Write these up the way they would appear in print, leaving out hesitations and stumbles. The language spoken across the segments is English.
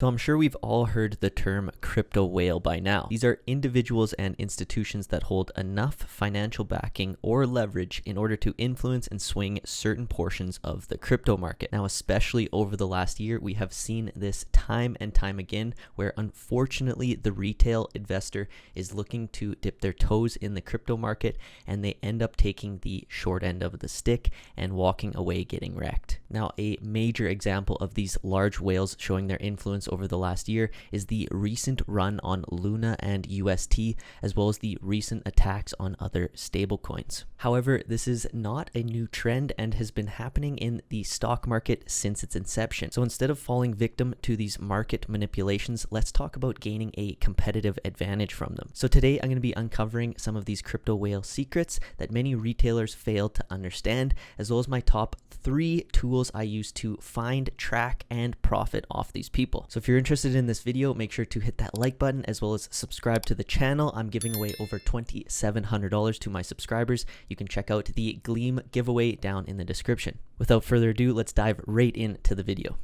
So I'm sure we've all heard the term crypto whale by now. These are individuals and institutions that hold enough financial backing or leverage in order to influence and swing certain portions of the crypto market. Now, especially over the last year, we have seen this time and time again, where unfortunately the retail investor is looking to dip their toes in the crypto market and they end up taking the short end of the stick and walking away getting wrecked. Now, a major example of these large whales showing their influence over the last year is the recent run on Luna and UST, as well as the recent attacks on other stablecoins. However, this is not a new trend and has been happening in the stock market since its inception. So instead of falling victim to these market manipulations, let's talk about gaining a competitive advantage from them. So today I'm going to be uncovering some of these crypto whale secrets that many retailers fail to understand, as well as my top 3 tools I use to find, track, and profit off these people. So if you're interested in this video, make sure to hit that like button as well as subscribe to the channel. I'm giving away over $2,700 to my subscribers. You can check out the Gleam giveaway down in the description. Without further ado, let's dive right into the video.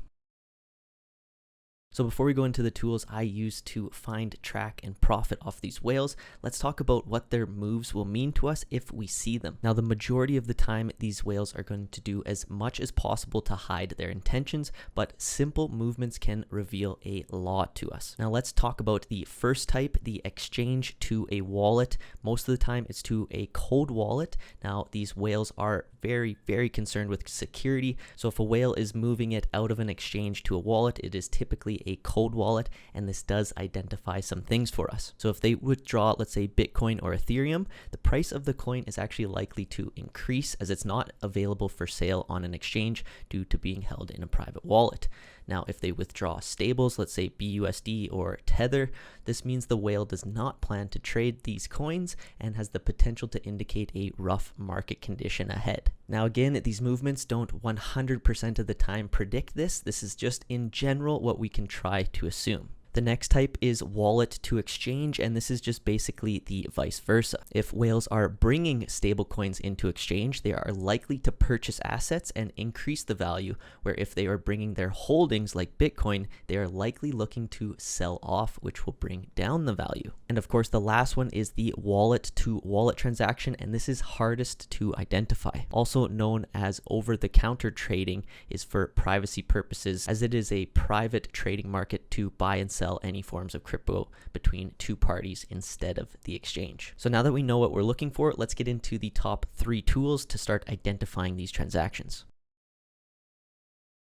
So before we go into the tools I use to find, track, and profit off these whales, let's talk about what their moves will mean to us if we see them. Now, the majority of the time, these whales are going to do as much as possible to hide their intentions, but simple movements can reveal a lot to us. Now, let's talk about the first type, the exchange to a wallet. Most of the time, it's to a cold wallet. Now, these whales are very, very concerned with security. So if a whale is moving it out of an exchange to a wallet, it is typically a cold wallet, and this does identify some things for us. So if they withdraw, let's say Bitcoin or Ethereum, the price of the coin is actually likely to increase as it's not available for sale on an exchange due to being held in a private wallet. Now, if they withdraw stables, let's say BUSD or Tether, this means the whale does not plan to trade these coins and has the potential to indicate a rough market condition ahead. Now, again, these movements don't 100% of the time predict this. This is just in general what we can try to assume. The next type is wallet to exchange, and this is just basically the vice versa. If whales are bringing stablecoins into exchange, they are likely to purchase assets and increase the value, where if they are bringing their holdings like Bitcoin, they are likely looking to sell off, which will bring down the value. And of course, the last one is the wallet to wallet transaction, and this is hardest to identify. Also known as over-the-counter trading, is for privacy purposes, as it is a private trading market to buy and sell any forms of crypto between two parties instead of the exchange. So now that we know what we're looking for, let's get into the top 3 tools to start identifying these transactions.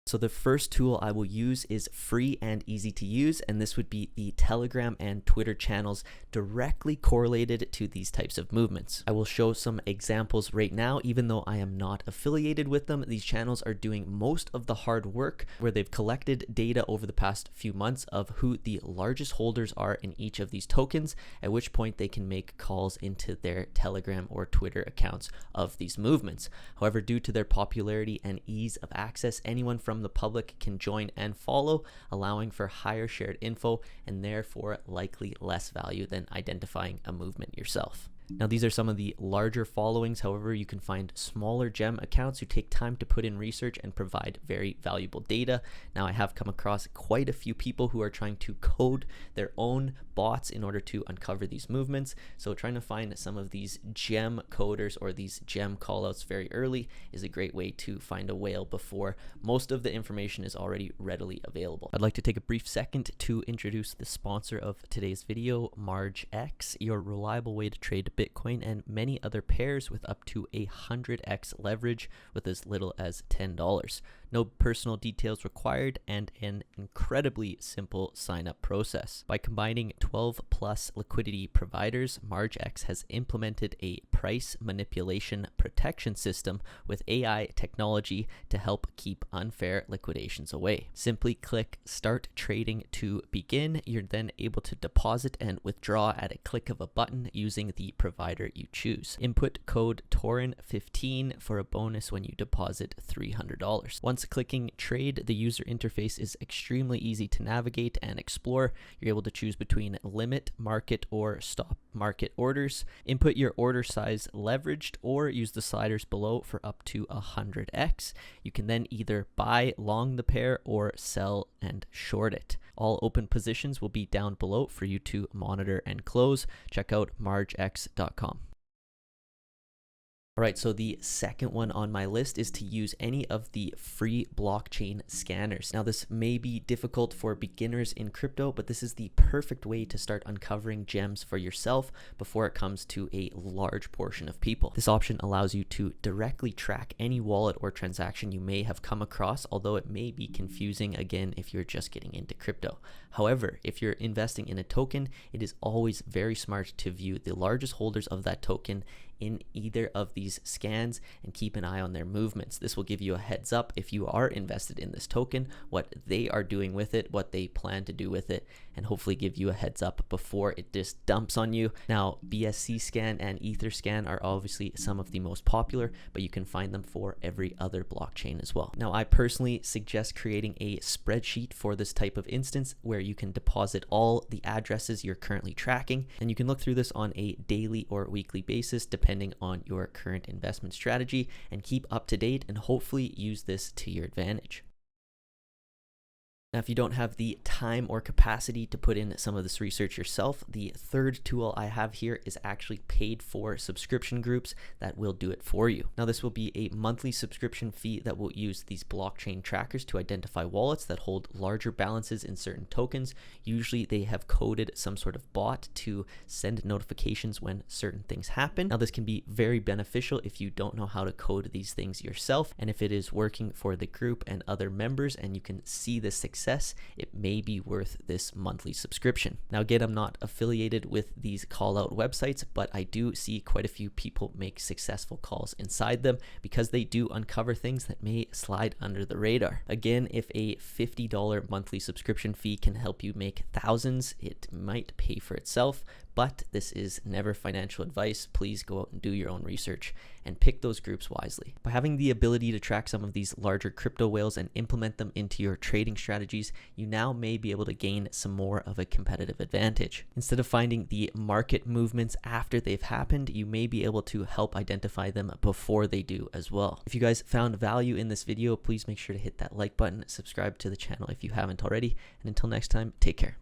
So the first tool I will use is free and easy to use, and this would be the Telegram and Twitter channels directly correlated to these types of movements. I will show some examples right now. Even though I am not affiliated with them, these channels are doing most of the hard work, where they've collected data over the past few months of who the largest holders are in each of these tokens, at which point they can make calls into their Telegram or Twitter accounts of these movements. However, due to their popularity and ease of access, anyone from the public can join and follow, allowing for higher shared info and therefore likely less value than identifying a movement yourself. Now, these are some of the larger followings. However, you can find smaller gem accounts who take time to put in research and provide very valuable data. Now, I have come across quite a few people who are trying to code their own bots in order to uncover these movements. So trying to find some of these gem coders or these gem callouts very early is a great way to find a whale before most of the information is already readily available. I'd like to take a brief second to introduce the sponsor of today's video, MargeX, your reliable way to trade Bitcoin and many other pairs with up to 100x leverage with as little as $10. No personal details required and an incredibly simple sign-up process. By combining 12 plus liquidity providers, MargeX has implemented a price manipulation protection system with AI technology to help keep unfair liquidations away. Simply click Start Trading to begin. You're then able to deposit and withdraw at a click of a button using the provider you choose. Input code TORIN15 for a bonus when you deposit $300. Once Once clicking trade, the user interface is extremely easy to navigate and explore. You're able to choose between limit, market, or stop market orders. Input your order size leveraged or use the sliders below for up to 100x. You can then either buy long the pair or sell and short it. All open positions will be down below for you to monitor and close. Check out margex.com. All right, so the second one on my list is to use any of the free blockchain scanners. Now, this may be difficult for beginners in crypto, but this is the perfect way to start uncovering gems for yourself before it comes to a large portion of people. This option allows you to directly track any wallet or transaction you may have come across, although it may be confusing again if you're just getting into crypto. However, if you're investing in a token, it is always very smart to view the largest holders of that token in either of these scans and keep an eye on their movements. This will give you a heads up if you are invested in this token, what they are doing with it, what they plan to do with it, and hopefully give you a heads up before it just dumps on you. Now, BSC scan and Ether scan are obviously some of the most popular, but you can find them for every other blockchain as well. Now, I personally suggest creating a spreadsheet for this type of instance where you can deposit all the addresses you're currently tracking, and you can look through this on a daily or weekly basis depending on your current investment strategy, and keep up to date and hopefully use this to your advantage. Now, if you don't have the time or capacity to put in some of this research yourself, the third tool I have here is actually paid for subscription groups that will do it for you. Now, this will be a monthly subscription fee that will use these blockchain trackers to identify wallets that hold larger balances in certain tokens. Usually they have coded some sort of bot to send notifications when certain things happen. Now, this can be very beneficial if you don't know how to code these things yourself, and if it is working for the group and other members and you can see the success, it may be worth this monthly subscription. Now, again, I'm not affiliated with these call out websites, but I do see quite a few people make successful calls inside them because they do uncover things that may slide under the radar. Again, if a $50 monthly subscription fee can help you make thousands, it might pay for itself, but this is never financial advice. Please go out and do your own research and pick those groups wisely. By having the ability to track some of these larger crypto whales and implement them into your trading strategies, you now may be able to gain some more of a competitive advantage. Instead of finding the market movements after they've happened, you may be able to help identify them before they do as well. If you guys found value in this video, please make sure to hit that like button, subscribe to the channel if you haven't already, and until next time, take care.